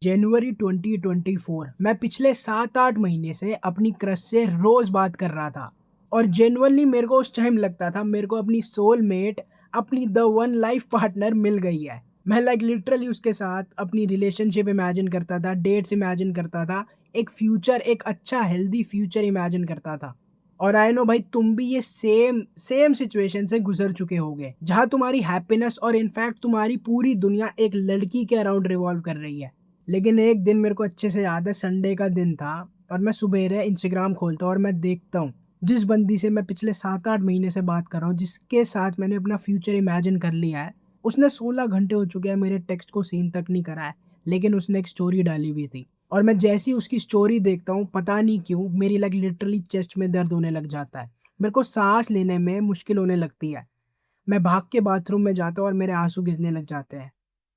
जनवरी 2024 मैं पिछले 7-8 महीने से अपनी क्रश से रोज़ बात कर रहा था और जेन्युइनली मेरे को उस टाइम लगता था मेरे को अपनी सोलमेट, अपनी द वन लाइफ पार्टनर मिल गई है। मैं लिटरली उसके साथ अपनी रिलेशनशिप इमेजिन करता था, डेट्स इमेजिन करता था, एक फ्यूचर, एक अच्छा हेल्दी फ्यूचर इमेजिन करता था। और आई नो भाई तुम भी ये सेम सेम सिचुएशन से गुज़र चुके होगे, जहाँ तुम्हारी हैप्पीनेस और इनफैक्ट तुम्हारी पूरी दुनिया एक लड़की के अराउंड रिवॉल्व कर रही है। लेकिन एक दिन मेरे को अच्छे से याद है, संडे का दिन था और मैं सुबेरे इंस्टाग्राम खोलता हूँ और मैं देखता हूँ जिस बंदी से मैं पिछले 7-8 महीने से बात कर रहा हूँ, जिसके साथ मैंने अपना फ्यूचर इमेजिन कर लिया है, उसने 16 घंटे हो चुके हैं मेरे टेक्स्ट को सीन तक नहीं करा है, लेकिन उसने एक स्टोरी डाली हुई थी। और मैं जैसी उसकी स्टोरी देखता हूँ, पता नहीं क्यों मेरी लिटरली चेस्ट में दर्द होने लग जाता है। मेरे को सांस लेने में मुश्किल होने लगती है। मैं भाग के बाथरूम में जाता हूँ और मेरे आंसू गिरने लग जाते हैं।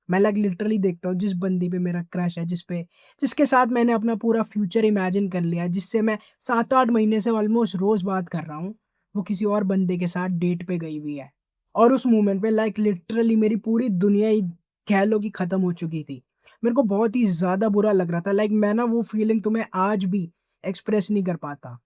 मैं लिटरली देखता हूँ जिस बंदी पे मेरा क्रश है, जिसके साथ मैंने अपना पूरा फ्यूचर इमेजिन कर लिया है, जिससे मैं 7-8 महीने से ऑलमोस्ट रोज़ बात कर रहा हूँ, वो किसी और बंदे के साथ डेट पे गई हुई है। और उस मोमेंट पे लिटरली मेरी पूरी दुनिया ही कह लो कि खत्म हो चुकी थी। मेरे को बहुत ही ज़्यादा बुरा लग रहा था, मैं ना वो फीलिंग तुम्हें आज भी एक्सप्रेस नहीं कर पाता।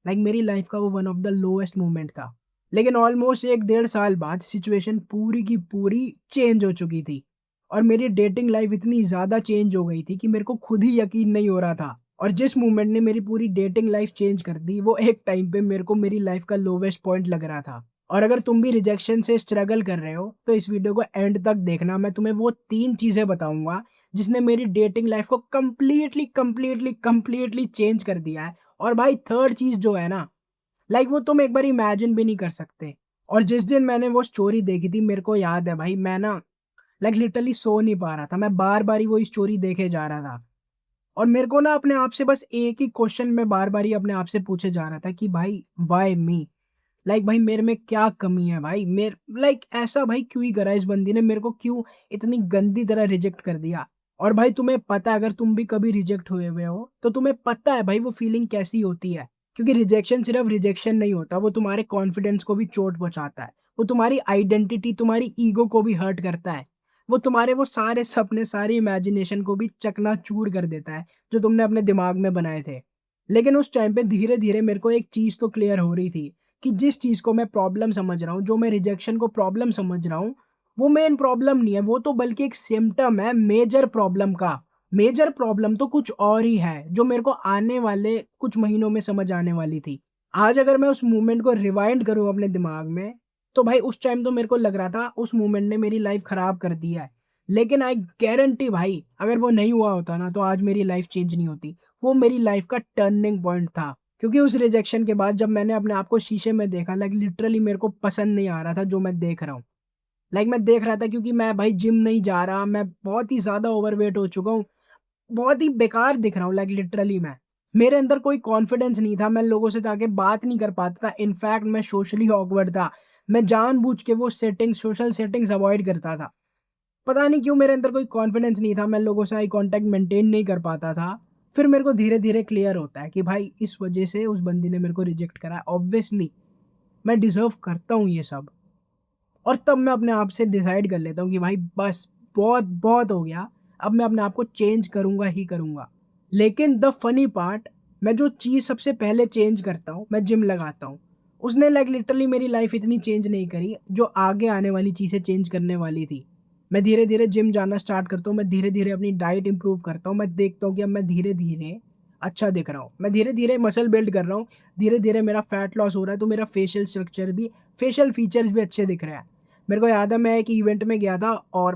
मेरी लाइफ़ का वो one of the lowest moment था। लेकिन ऑलमोस्ट 1 डेढ़ साल बाद सिचुएशन पूरी की पूरी चेंज हो चुकी थी। और मेरी डेटिंग लाइफ इतनी ज़्यादा चेंज हो गई थी कि मेरे को खुद ही यकीन नहीं हो रहा था। और जिस मोमेंट ने मेरी पूरी डेटिंग लाइफ चेंज कर दी, वो एक टाइम पे मेरे को मेरी लाइफ का लोवेस्ट पॉइंट लग रहा था। और अगर तुम भी रिजेक्शन से स्ट्रगल कर रहे हो, तो इस वीडियो को एंड तक देखना। मैं तुम्हें वो 3 चीज़ें बताऊँगा, जिसने मेरी डेटिंग लाइफ को कंप्लीटली, कंप्लीटली, कंप्लीटली चेंज कर दिया है। और भाई थर्ड चीज़ जो है ना, वो तुम एक बार इमेजिन भी नहीं कर सकते। और जिस दिन मैंने वो स्टोरी देखी थी, मेरे को याद है भाई, मैं ना लिटरली सो नहीं पा रहा था। मैं बार-बार ही वही स्टोरी देखे जा रहा था। और मेरे को ना अपने आप से बस एक ही क्वेश्चन मैं बार-बार ही अपने आप से पूछे जा रहा था कि भाई व्हाई मी? भाई मेरे में क्या कमी है भाई? ऐसा भाई क्यों ही करा इस बंदी ने? मेरे को क्यों इतनी गंदी तरह रिजेक्ट कर दिया? और भाई तुम्हें पता है, अगर तुम भी कभी रिजेक्ट हुए हुए हो, तो तुम्हें पता है भाई वो फीलिंग कैसी होती है। क्योंकि रिजेक्शन सिर्फ रिजेक्शन नहीं होता, वो तुम्हारे कॉन्फिडेंस को भी चोट पहुँचाता है। वो तुम्हारी आइडेंटिटी, तुम्हारी ईगो को भी हर्ट करता है। वो तुम्हारे वो सारे सपने, सारी इमेजिनेशन को भी चकनाचूर कर देता है, जो तुमने अपने दिमाग में बनाए थे। लेकिन उस टाइम पे धीरे-धीरे मेरे को एक चीज़ तो क्लियर हो रही थी कि जिस चीज़ को मैं प्रॉब्लम समझ रहा हूँ, जो मैं रिजेक्शन को प्रॉब्लम समझ रहा हूँ, वो मेन प्रॉब्लम नहीं है, वो तो बल्कि एक सिम्पटम है मेजर प्रॉब्लम का। मेजर प्रॉब्लम तो कुछ और ही है, जो मेरे को आने वाले कुछ महीनों में समझ आने वाली थी। आज अगर मैं उस मोमेंट को रिवाइंड करूँ अपने दिमाग में, तो भाई उस टाइम तो मेरे को लग रहा था उस मोमेंट ने मेरी लाइफ़ खराब कर दी है। लेकिन आई गारंटी भाई, अगर वो नहीं हुआ होता ना, तो आज मेरी लाइफ़ चेंज नहीं होती। वो मेरी लाइफ़ का टर्निंग पॉइंट था। क्योंकि उस रिजेक्शन के बाद जब मैंने अपने आप को शीशे में देखा, लिटरली मेरे को पसंद नहीं आ रहा था जो मैं देख रहा हूँ। मैं देख रहा था, क्योंकि मैं भाई जिम नहीं जा रहा, मैं बहुत ही ज़्यादा ओवरवेट हो चुका हूँ, बहुत ही बेकार दिख रहा हूँ लिटरली मैं। मेरे अंदर कोई कॉन्फिडेंस नहीं था, मैं लोगों से जाके बात नहीं कर पाता था, इनफैक्ट मैं सोशली ऑकवर्ड था। मैं जानबूझ के वो सेटिंग्स, सोशल सेटिंग्स अवॉइड करता था। पता नहीं क्यों मेरे अंदर कोई कॉन्फिडेंस नहीं था, मैं लोगों से आई कॉन्टैक्ट मेंटेन नहीं कर पाता था। फिर मेरे को धीरे-धीरे क्लियर होता है कि भाई इस वजह से उस बंदी ने मेरे को रिजेक्ट करा है। ऑब्वियसली मैं डिज़र्व करता हूँ ये सब। और तब मैं अपने आप से डिसाइड कर लेता हूँ कि भाई बस, बहुत बहुत हो गया। अब मैं अपने आप को चेंज करूँगा ही करूँगा। लेकिन द फनी पार्ट, मैं जो चीज़ सबसे पहले चेंज करता हूँ, मैं जिम लगाता हूँ। उसने लिटरली मेरी लाइफ़ इतनी चेंज नहीं करी, जो आगे आने वाली चीज़ें चेंज करने वाली थी। मैं धीरे-धीरे जिम जाना स्टार्ट करता हूँ, मैं धीरे-धीरे अपनी डाइट इम्प्रूव करता हूँ, मैं देखता हूँ कि अब मैं धीरे-धीरे अच्छा दिख रहा हूँ। मैं धीरे-धीरे मसल बिल्ड कर रहा हूँ, धीरे-धीरे मेरा फैट लॉस हो रहा है, तो मेरा फेशियल फीचर्स भी अच्छे दिख रहे हैं। मेरे को याद है, मैं एक इवेंट में गया था और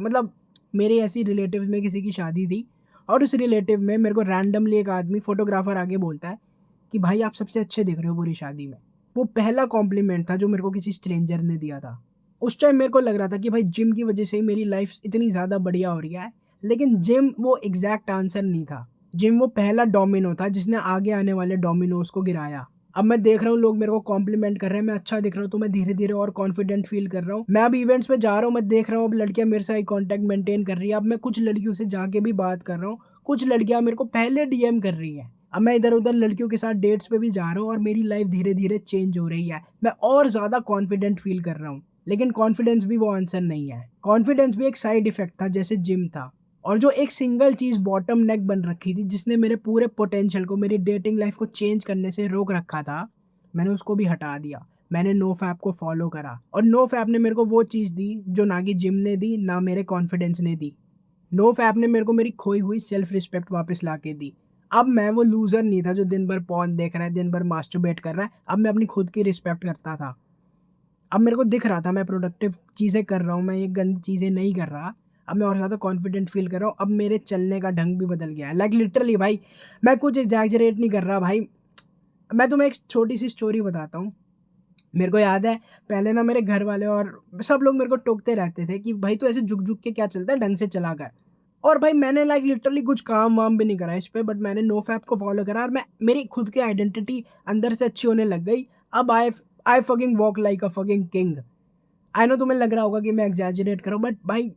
मेरे ऐसी रिलेटिव्स में किसी की शादी थी, और उस रिलेटिव में मेरे को रैंडमली एक आदमी फोटोग्राफर आके बोलता है कि भाई आप सबसे अच्छे दिख रहे हो पूरी शादी में। वो पहला कॉम्प्लीमेंट था जो मेरे को किसी स्ट्रेंजर ने दिया था। उस टाइम मेरे को लग रहा था कि भाई जिम की वजह से ही मेरी लाइफ इतनी ज़्यादा बढ़िया हो रही है। लेकिन जिम वो एग्जैक्ट आंसर नहीं था। जिम वो पहला डोमिनो था जिसने आगे आने वाले डोमिनोज को गिराया। अब मैं देख रहा हूँ लोग मेरे को कॉम्प्लीमेंट कर रहे हैं, मैं अच्छा दिख रहा हूँ, तो मैं धीरे-धीरे और कॉन्फिडेंट फ़ील कर रहा हूँ। मैं अब इवेंट्स में जा रहा हूँ, मैं देख रहा हूँ अब लड़कियाँ मेरे से आई कॉन्टैक्ट मेंटेन कर रही है। अब मैं कुछ लड़कियों से जाके भी बात कर रहा हूँ, कुछ लड़कियाँ मेरे को पहले डीएम कर रही हैं। अब मैं इधर-उधर लड़कियों के साथ डेट्स पे भी जा रहा हूँ और मेरी लाइफ़ धीरे-धीरे चेंज हो रही है। मैं और ज़्यादा कॉन्फिडेंट फ़ील कर रहा हूँ। लेकिन कॉन्फिडेंस भी वो आंसर नहीं है। कॉन्फिडेंस भी एक साइड इफ़ेक्ट था, जैसे जिम था। और जो एक सिंगल चीज़ बॉटम नेक बन रखी थी जिसने मेरे पूरे पोटेंशियल को, मेरी डेटिंग लाइफ़ को चेंज करने से रोक रखा था, मैंने उसको भी हटा दिया। मैंने नोफैप को फ़ॉलो करा और नोफैप ने मेरे को वो चीज़ दी जो ना कि जिम ने दी, ना मेरे कॉन्फिडेंस ने दी। नोफैप ने मेरे को मेरी खोई हुई सेल्फ रिस्पेक्ट वापस ला के दी। अब मैं वो लूज़र नहीं था जो दिन भर पॉर्न देख रहा है, दिन भर मास्टरबेट कर रहा है। अब मैं अपनी खुद की रिस्पेक्ट करता था। अब मेरे को दिख रहा था मैं प्रोडक्टिव चीज़ें कर रहा हूँ, मैं ये गंदी चीज़ें नहीं कर रहा। अब मैं और ज़्यादा कॉन्फिडेंट फ़ील कर रहा हूँ, अब मेरे चलने का ढंग भी बदल गया है। लाइक लिटरली भाई, मैं कुछ एक्ज़ैजरेट नहीं कर रहा भाई। मैं तुम्हें एक छोटी-सी स्टोरी बताता हूँ। मेरे को याद है पहले ना मेरे घर वाले और सब लोग मेरे को टोकते रहते थे कि भाई तू ऐसे झुक-झुक के क्या चलता है, ढंग से चला कर। और भाई मैंने लाइक लिटरली कुछ काम-वाम भी नहीं करा इस पे, बट मैंने नोफैप को फ़ॉलो करा और मैं मेरी खुद की आइडेंटिटी अंदर से अच्छी होने लग गई। अब I fucking walk like a fucking king. I know तुम्हें लग रहा होगा कि मैं एक्ज़ैजरेट कर रहा हूँ, बट भाई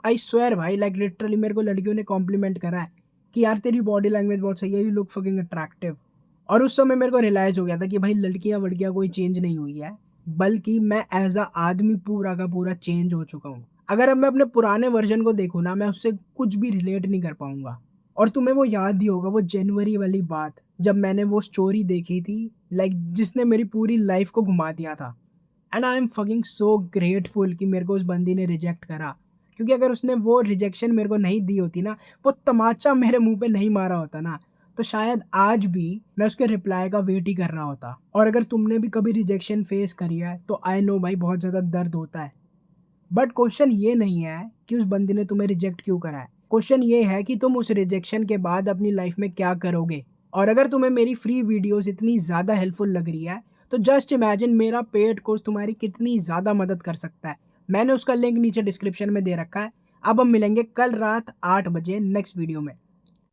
आई स्वेयर भाई, लाइक लिटरली मेरे को लड़कियों ने कॉम्प्लीमेंट करा है कि यार तेरी बॉडी लैंग्वेज बहुत सही है, यू लुक फकिंग अट्रैक्टिव। और उस समय मेरे को रियलाइज़ हो गया था कि भाई लड़कियाँ-वड़कियाँ कोई चेंज नहीं हुई है, बल्कि मैं ऐज़ अ आदमी पूरा का पूरा चेंज हो चुका हूँ। अगर अब मैं अपने पुराने वर्ज़न को देखूँ ना, मैं उससे कुछ भी रिलेट नहीं कर पाऊँगा। और तुम्हें वो याद ही होगा वो जनवरी वाली बात, जब मैंने वो स्टोरी देखी थी, लाइक जिसने मेरी पूरी लाइफ़ को घुमा दिया था। And I am fucking so grateful कि मेरे को उस बंदी ने रिजेक्ट करा। क्योंकि अगर उसने वो रिजेक्शन मेरे को नहीं दी होती ना, वो तमाचा मेरे मुँह पे नहीं मारा होता ना, तो शायद आज भी मैं उसके रिप्लाई का वेट ही कर रहा होता। और अगर तुमने भी कभी रिजेक्शन फेस करी है, तो आई नो भाई बहुत ज़्यादा दर्द होता है। बट क्वेश्चन ये नहीं है कि उस बंदे ने तुम्हें रिजेक्ट क्यों करा है। क्वेश्चन ये है कि तुम उस रिजेक्शन के बाद अपनी लाइफ में क्या करोगे? और अगर तुम्हें मेरी फ्री वीडियोज़ इतनी ज़्यादा हेल्पफुल लग रही है, तो जस्ट इमेजिन मेरा पेड कोर्स तुम्हारी कितनी ज़्यादा मदद कर सकता है। मैंने उसका लिंक नीचे डिस्क्रिप्शन में दे रखा है। अब हम मिलेंगे कल रात 8 बजे नेक्स्ट वीडियो में।